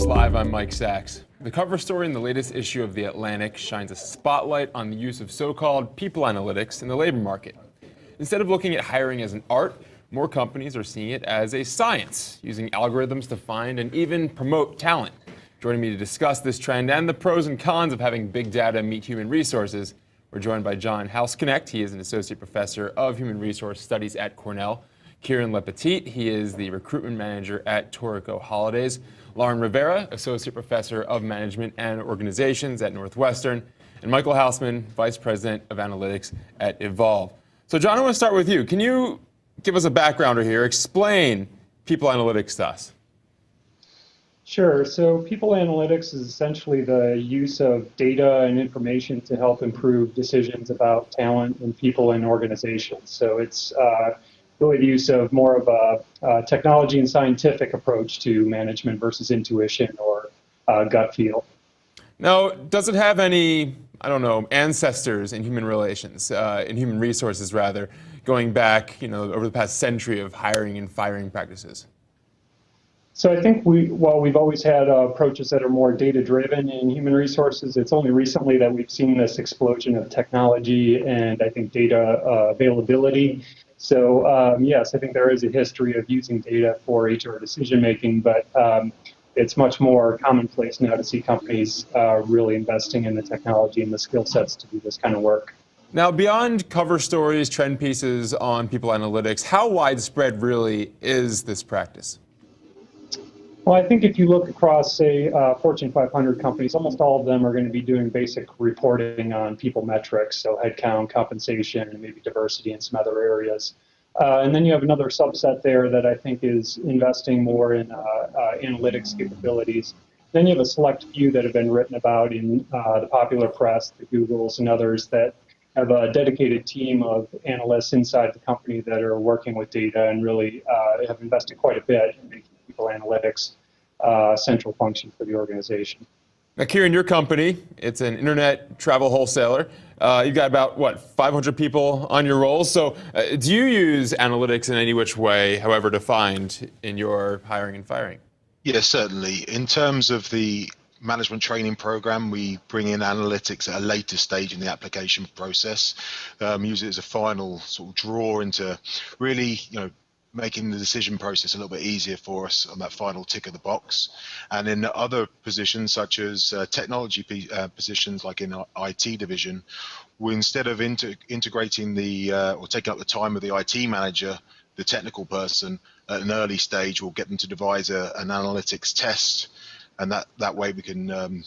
Campus Live, I'm Mike Sachs. The cover story in the latest issue of The Atlantic shines a spotlight on the use of so-called people analytics in the labor market. Instead of looking at hiring as an art, more companies are seeing it as a science, using algorithms to find and even promote talent. Joining me to discuss this trend and the pros and cons of having big data meet human resources, we're joined by Hausknecht. He is an associate professor of human resource studies at Cornell. Kieran, Le-Petit, he is the recruitment manager at Tourico Holidays. Rivera, associate professor of management and organizations at Northwestern. And Michael Housman, vice president of analytics at Evolv. So John, I want to start with you. Can you give us a backgrounder here? Explain people analytics to us. Sure. So people analytics is essentially the use of data and information to help improve decisions about talent and people in organizations. So it's really the use of more of a technology and scientific approach to management versus intuition or gut feel. Now, does it have any, ancestors in human relations, in human resources rather, going back, over the past century of hiring and firing practices? So I think while we've always had approaches that are more data-driven in human resources, it's only recently that we've seen this explosion of technology and I think data availability. So yes, I think there is a history of using data for HR decision-making, but it's much more commonplace now to see companies really investing in the technology and the skill sets to do this kind of work. Now, beyond cover stories, trend pieces on people analytics, how widespread really is this practice? Well, I think if you look across, say, Fortune 500 companies, almost all of them are going to be doing basic reporting on people metrics, so headcount, compensation, and maybe diversity in some other areas. And then you have another subset there that I think is investing more in analytics capabilities. Then you have a select few that have been written about in the popular press, the Googles and others, that have a dedicated team of analysts inside the company that are working with data and really have invested quite a bit in making people analytics central function for the organization. Now, Kieran, your company, it's an internet travel wholesaler. You've got about, 500 people on your roll. So do you use analytics in any which way, however defined, in your hiring and firing? Yes, certainly. In terms of the management training program, we bring in analytics at a later stage in the application process, use it as a final sort of draw into really, making the decision process a little bit easier for us on that final tick of the box. And in other positions, such as technology positions, like in our IT division, we, instead of integrating or taking up the time of the IT manager, the technical person, at an early stage, we'll get them to devise an analytics test. And that way we can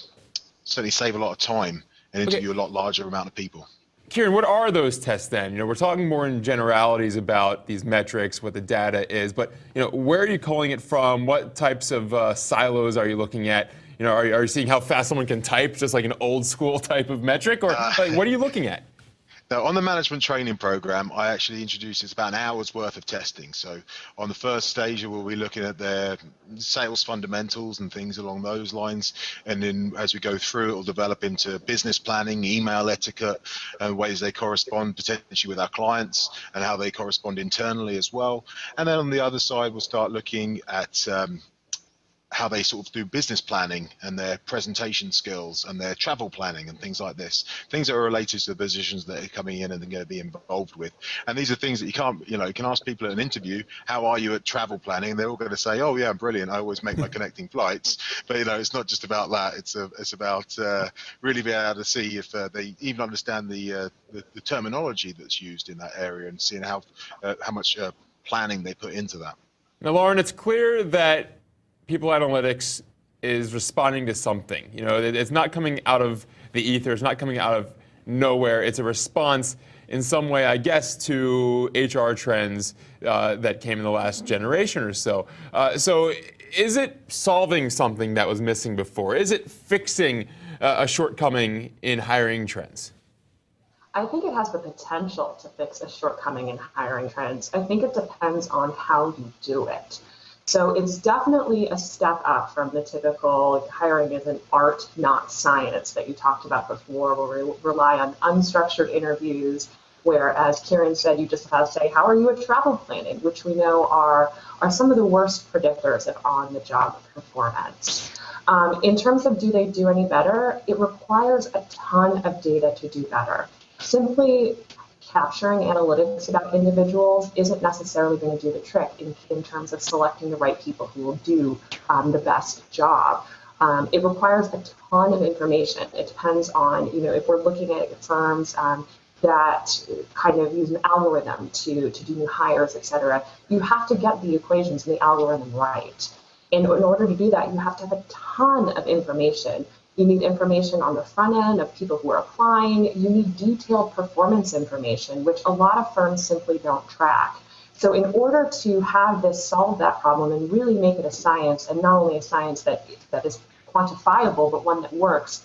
certainly save a lot of time and interview a lot larger amount of people. Kieran, what are those tests then? We're talking more in generalities about these metrics, what the data is, but where are you calling it from? What types of silos are you looking at? Are you seeing how fast someone can type, just like an old school type of metric, or what are you looking at? Now, on the management training program, I actually introduced it's about an hour's worth of testing. So on the first stage, we'll be looking at their sales fundamentals and things along those lines. And then as we go through, it will develop into business planning, email etiquette, and ways they correspond potentially with our clients and how they correspond internally as well. And then on the other side, we'll start looking at how they sort of do business planning and their presentation skills and their travel planning and things like this. Things that are related to the positions that are coming in and they're going to be involved with. And these are things that you can't, you can ask people at an interview, how are you at travel planning? And they're all going to say, oh yeah, I'm brilliant. I always make my connecting flights. But it's not just about that. It's about really being able to see if they even understand the terminology that's used in that area and seeing how much planning they put into that. Now, Lauren, it's clear that people analytics is responding to something. It's not coming out of the ether. It's not coming out of nowhere. It's a response in some way, I guess, to HR trends that came in the last generation or so. So is it solving something that was missing before? Is it fixing a shortcoming in hiring trends? I think it has the potential to fix a shortcoming in hiring trends. I think it depends on how you do it. So it's definitely a step up from the typical hiring as an art, not science that you talked about before, where we rely on unstructured interviews, where, as Kieran said, you just have to say, how are you at travel planning, which we know are some of the worst predictors of on-the-job performance. In terms of do they do any better, it requires a ton of data to do better. Simply capturing analytics about individuals isn't necessarily going to do the trick in terms of selecting the right people who will do the best job. It requires a ton of information. It depends on, if we're looking at firms that kind of use an algorithm to do new hires, et cetera, you have to get the equations and the algorithm right. And in order to do that, you have to have a ton of information. You need information on the front end of people who are applying. You need detailed performance information, which a lot of firms simply don't track. So in order to have this solve that problem and really make it a science, and not only a science that is quantifiable, but one that works,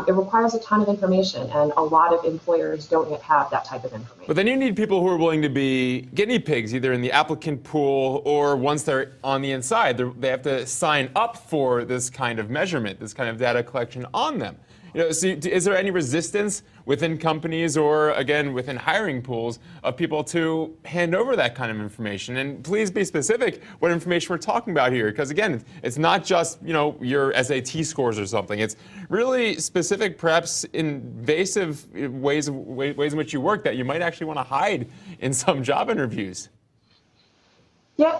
it requires a ton of information, and a lot of employers don't yet have that type of information. But then you need people who are willing to be guinea pigs, either in the applicant pool or once they're on the inside. They have to sign up for this kind of measurement, this kind of data collection on them. So is there any resistance within companies or, again, within hiring pools of people to hand over that kind of information? And please be specific what information we're talking about here, because, again, it's not just, your SAT scores or something. It's really specific, perhaps invasive ways in which you work that you might actually want to hide in some job interviews. Yeah.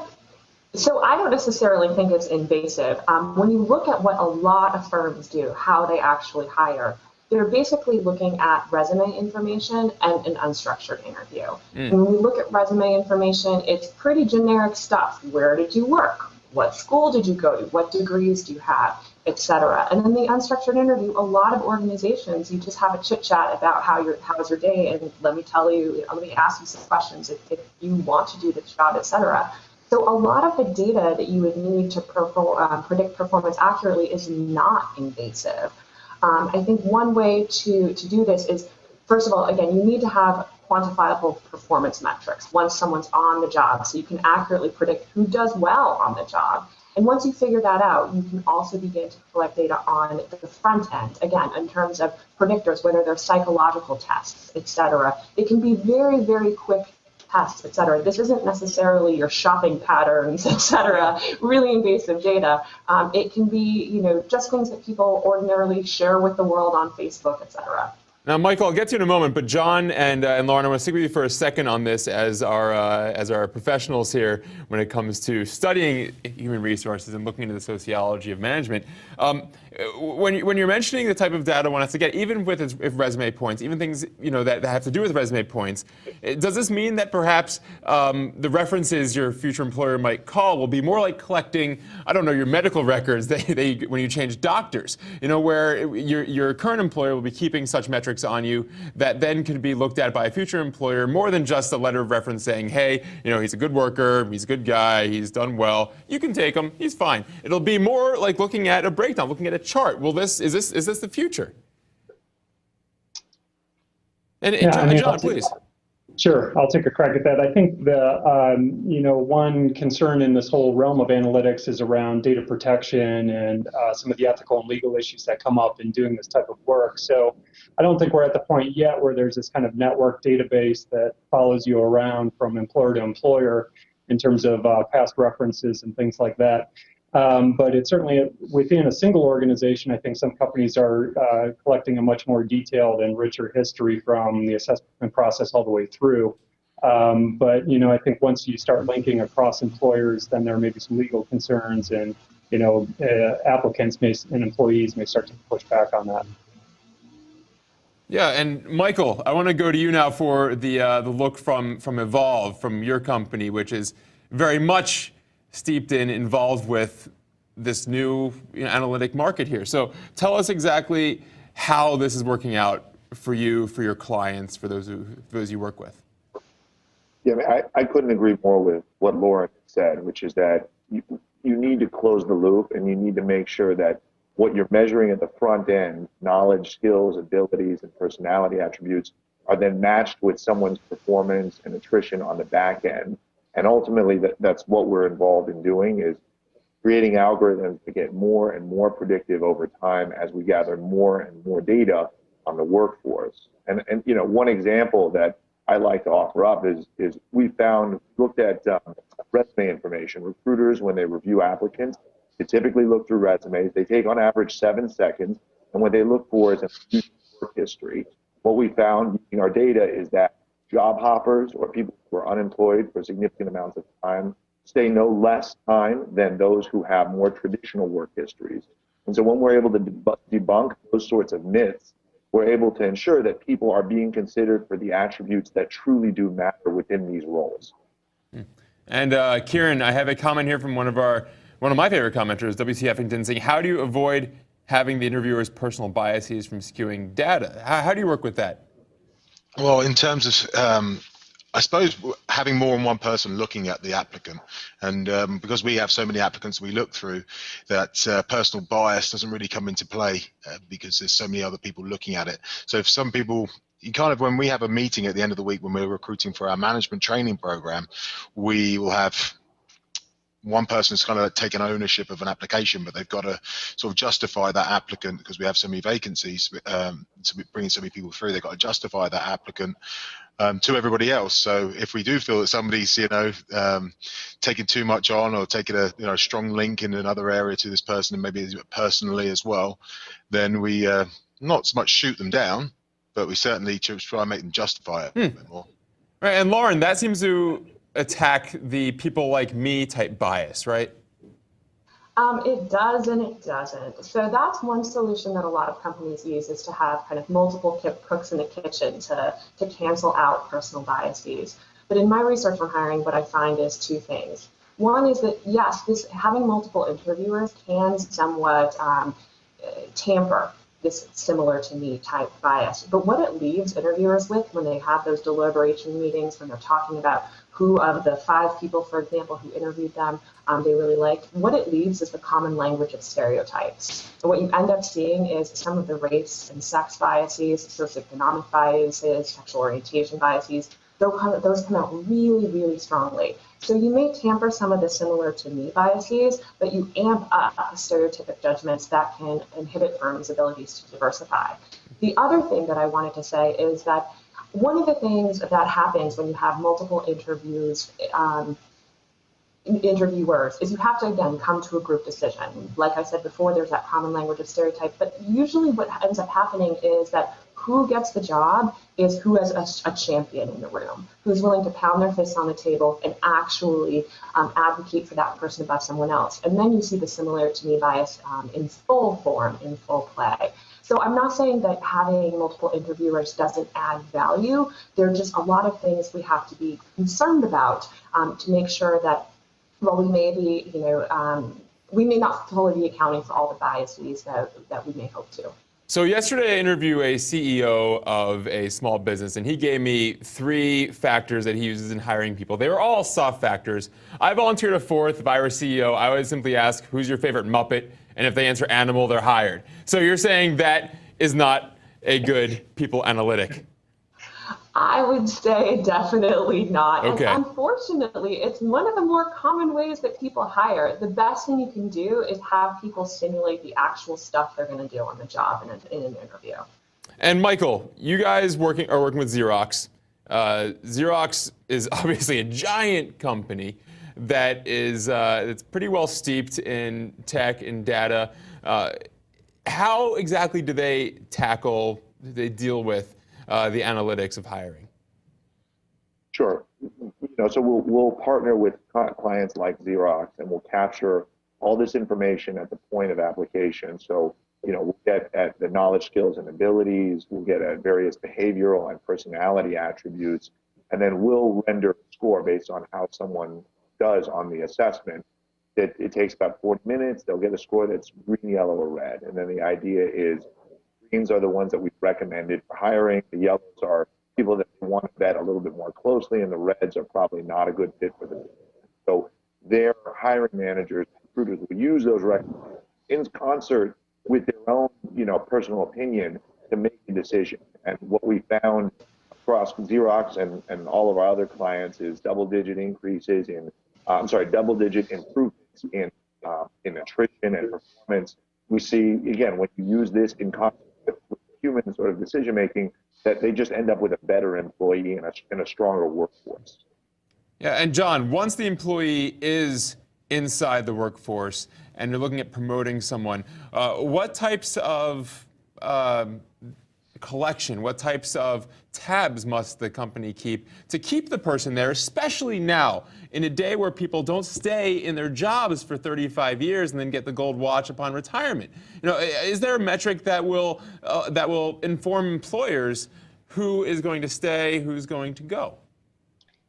So I don't necessarily think it's invasive. When you look at what a lot of firms do, how they actually hire, they're basically looking at resume information and an unstructured interview. And when we look at resume information, it's pretty generic stuff. Where did you work? What school did you go to? What degrees do you have? Et cetera. And then the unstructured interview, a lot of organizations, you just have a chit chat about how's your day, and let me ask you some questions if you want to do this job, et cetera. So a lot of the data that you would need to predict performance accurately is not invasive. I think one way to do this is, first of all, again, you need to have quantifiable performance metrics once someone's on the job, so you can accurately predict who does well on the job. And once you figure that out, you can also begin to collect data on the front end, again, in terms of predictors, whether they're psychological tests, et cetera. It can be very, very quick tests, et cetera. This isn't necessarily your shopping patterns, et cetera, really invasive data. It can be, just things that people ordinarily share with the world on Facebook, et cetera. Now, Michael, I'll get to you in a moment, but John and Lauren, I want to stick with you for a second on this as our professionals here when it comes to studying human resources and looking into the sociology of management. When you're mentioning the type of data one has to get, even with resume points, even things that have to do with resume points, does this mean that perhaps the references your future employer might call will be more like collecting, I don't know, your medical records when you change doctors, where your current employer will be keeping such metrics on you that then can be looked at by a future employer more than just a letter of reference saying, hey, he's a good worker, he's a good guy, he's done well, you can take him, he's fine. It'll be more like looking at a breakdown, looking at a chart. Is this the future? And John, please. Sure, I'll take a crack at that. I think one concern in this whole realm of analytics is around data protection and some of the ethical and legal issues that come up in doing this type of work. So I don't think we're at the point yet where there's this kind of network database that follows you around from employer to employer in terms of past references and things like that. But it's certainly within a single organization. I think some companies are collecting a much more detailed and richer history from the assessment process all the way through. But I think once you start linking across employers, then there may be some legal concerns, and applicants and employees may start to push back on that. Yeah, and Michael, I want to go to you now for the look from Evolv, from your company, which is very much steeped involved with this new analytic market here. So tell us exactly how this is working out for you, for your clients, for those you work with. Yeah, I couldn't agree more with what Lauren said, which is that you need to close the loop, and you need to make sure that what you're measuring at the front end, knowledge, skills, abilities, and personality attributes, are then matched with someone's performance and attrition on the back end. And ultimately, that's what we're involved in doing, is creating algorithms to get more and more predictive over time as we gather more and more data on the workforce. And one example that I like to offer up is we looked at resume information. Recruiters, when they review applicants, They typically look through resumes. They take on average 7 seconds. And what they look for is a work history. What we found using our data is that job hoppers or people who are unemployed for significant amounts of time stay no less time than those who have more traditional work histories. And so when we're able to debunk those sorts of myths, we're able to ensure that people are being considered for the attributes that truly do matter within these roles. And Kieran, I have a comment here from one of my favorite commenters, W.C. Effington, saying, how do you avoid having the interviewer's personal biases from skewing data? How do you work with that? Well, in terms of, I suppose having more than one person looking at the applicant, and because we have so many applicants we look through, that personal bias doesn't really come into play because there's so many other people looking at it. So if some people, when we have a meeting at the end of the week when we're recruiting for our management training program, we will have one person's kind of taken ownership of an application, but they've got to sort of justify that applicant because we have so many vacancies, so we're bringing so many people through. They've got to justify that applicant to everybody else. So if we do feel that somebody's, taking too much on or taking a strong link in another area to this person and maybe personally as well, then we not so much shoot them down, but we certainly try and make them justify it a bit more. Right, and Lauren, that seems to attack the people like me type bias, right? It does and it doesn't. So that's one solution that a lot of companies use, is to have kind of multiple cooks in the kitchen to cancel out personal biases. But in my research on hiring, what I find is two things. One is that, yes, having multiple interviewers can somewhat tamper this similar to me type bias. But what it leaves interviewers with when they have those deliberation meetings, when they're talking about who of the 5 people, for example, who interviewed them, they really liked, what it leaves is the common language of stereotypes. And what you end up seeing is some of the race and sex biases, socioeconomic biases, sexual orientation biases, those come out really, really strongly. So you may tamper some of the similar to me biases, but you amp up stereotypic judgments that can inhibit firms' abilities to diversify. The other thing that I wanted to say is that one of the things that happens when you have multiple interviewers is you have to, again, come to a group decision. Like I said before, there's that common language of stereotype, but usually what ends up happening is that who gets the job is who has a champion in the room, who's willing to pound their fists on the table and actually advocate for that person above someone else. And then you see the similar to me bias in full form, in full play. So I'm not saying that having multiple interviewers doesn't add value. There are just a lot of things we have to be concerned about to make sure that, while we may be, we may not fully be accounting for all the biases that we may hope to. So yesterday I interviewed a CEO of a small business, and he gave me 3 factors that he uses in hiring people. They were all soft factors. I volunteered a 4th. If I were CEO, I would simply ask, who's your favorite Muppet? And if they answer animal, they're hired. So you're saying that is not a good people analytic? I would say definitely not. Okay. And unfortunately, it's one of the more common ways that people hire. The best thing you can do is have people simulate the actual stuff they're going to do on the job in an interview. And Michael, you guys are working with Xerox. Xerox is obviously a giant company that is it's pretty well steeped in tech and data. How exactly do they deal with the analytics of hiring? Sure. So we'll partner with clients like Xerox, and we'll capture all this information at the point of application. So, we'll get at the knowledge, skills, and abilities. We'll get at various behavioral and personality attributes, and then we'll render a score based on how someone does on the assessment. It takes about 40 minutes. They'll get a score that's green, yellow, or red. And then the idea is greens are the ones that we've recommended for hiring. The yellows are people that want to vet a little bit more closely, and the reds are probably not a good fit for them. So their hiring managers, recruiters will use those recommendations in concert with their own, personal opinion to make a decision. And what we found across Xerox and all of our other clients is double-digit improvements in attrition and performance. We see, again, when you use this in concert with human sort of decision-making, that they just end up with a better employee and a stronger workforce. Yeah, and John, once the employee is inside the workforce and you're looking at promoting someone, what types of collection, what types of tabs must the company keep to keep the person there, especially now in a day where people don't stay in their jobs for 35 years and then get the gold watch upon retirement? You know, is there a metric that will inform employers who is going to stay, who's going to go?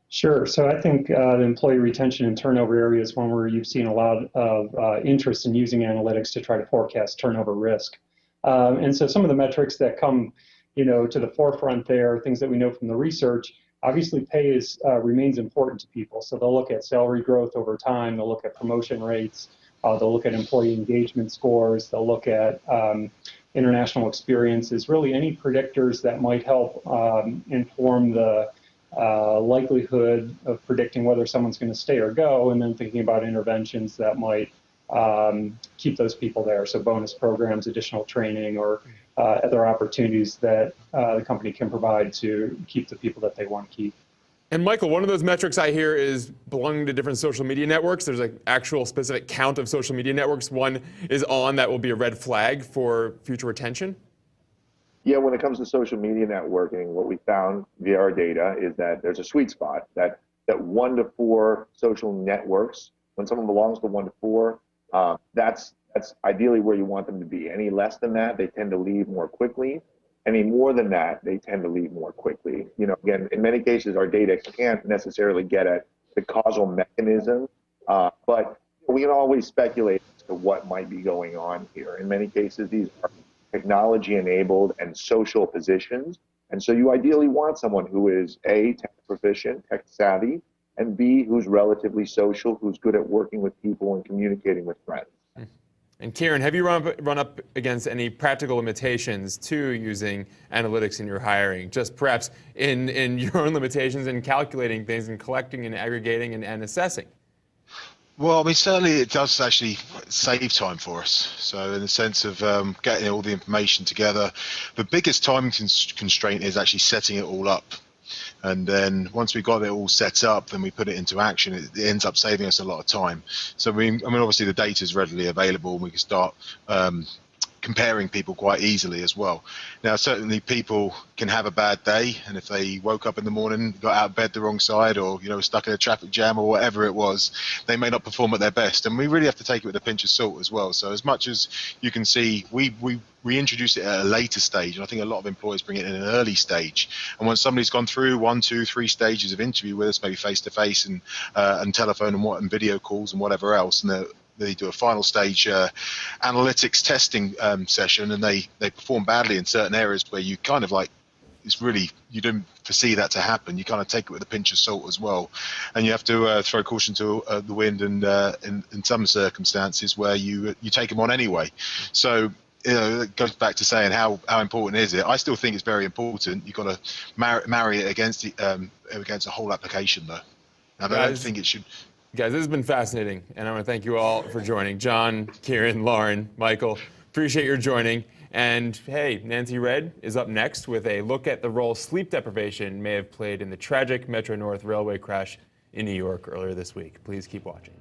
Sure. So I think the employee retention and turnover area is one where you've seen a lot of interest in using analytics to try to forecast turnover risk. And so some of the metrics that come, to the forefront there, things that we know from the research, obviously pay remains important to people. So they'll look at salary growth over time, they'll look at promotion rates, they'll look at employee engagement scores, they'll look at international experiences, really any predictors that might help inform the likelihood of predicting whether someone's going to stay or go, and then thinking about interventions that might keep those people there. So bonus programs, additional training, or other opportunities that the company can provide to keep the people that they want to keep. And Michael, one of those metrics I hear is belonging to different social media networks. There's an actual specific count of social media networks one is on that will be a red flag for future retention. Yeah, when it comes to social media networking, what we found via our data is that there's a sweet spot that 1 to 4 social networks, when someone belongs to 1 to 4, that's ideally where you want them to be. Any less than that, they tend to leave more quickly. Any more than that, they tend to leave more quickly. Again, in many cases, our data can't necessarily get at the causal mechanism, but we can always speculate as to what might be going on here. In many cases, these are technology-enabled and social positions, and so you ideally want someone who is A, tech proficient, tech savvy, and B, who's relatively social, who's good at working with people and communicating with friends. And Kieran, have you run up against any practical limitations to using analytics in your hiring? Just perhaps in your own limitations in calculating things and collecting and aggregating and assessing? Well, I mean, certainly it does actually save time for us. So in the sense of getting all the information together, the biggest time constraint is actually setting it all up. And then once we got it all set up, then we put it into action. It ends up saving us a lot of time. So obviously the data is readily available, and we can start comparing people quite easily as well. Now, certainly people can have a bad day, and if they woke up in the morning, got out of bed the wrong side, or stuck in a traffic jam or whatever it was, they may not perform at their best. And we really have to take it with a pinch of salt as well. So as much as you can see, we introduce it at a later stage, and I think a lot of employers bring it in an early stage. And once somebody's gone through 1, 2, 3 stages of interview with us, maybe face to face and telephone and video calls and whatever else, and they do a final stage analytics testing session, and they perform badly in certain areas where you kind of like, you don't foresee that to happen. You kind of take it with a pinch of salt as well, and you have to throw caution to the wind, and in some circumstances where you take them on anyway. So it goes back to saying how important is it. I still think it's very important. You've got to marry it against a whole application, though. I don't think it should. Guys, this has been fascinating, and I want to thank you all for joining. John, Kieran, Lauren, Michael, appreciate your joining. And hey, Nancy Red is up next with a look at the role sleep deprivation may have played in the tragic Metro-North railway crash in New York earlier this week. Please keep watching.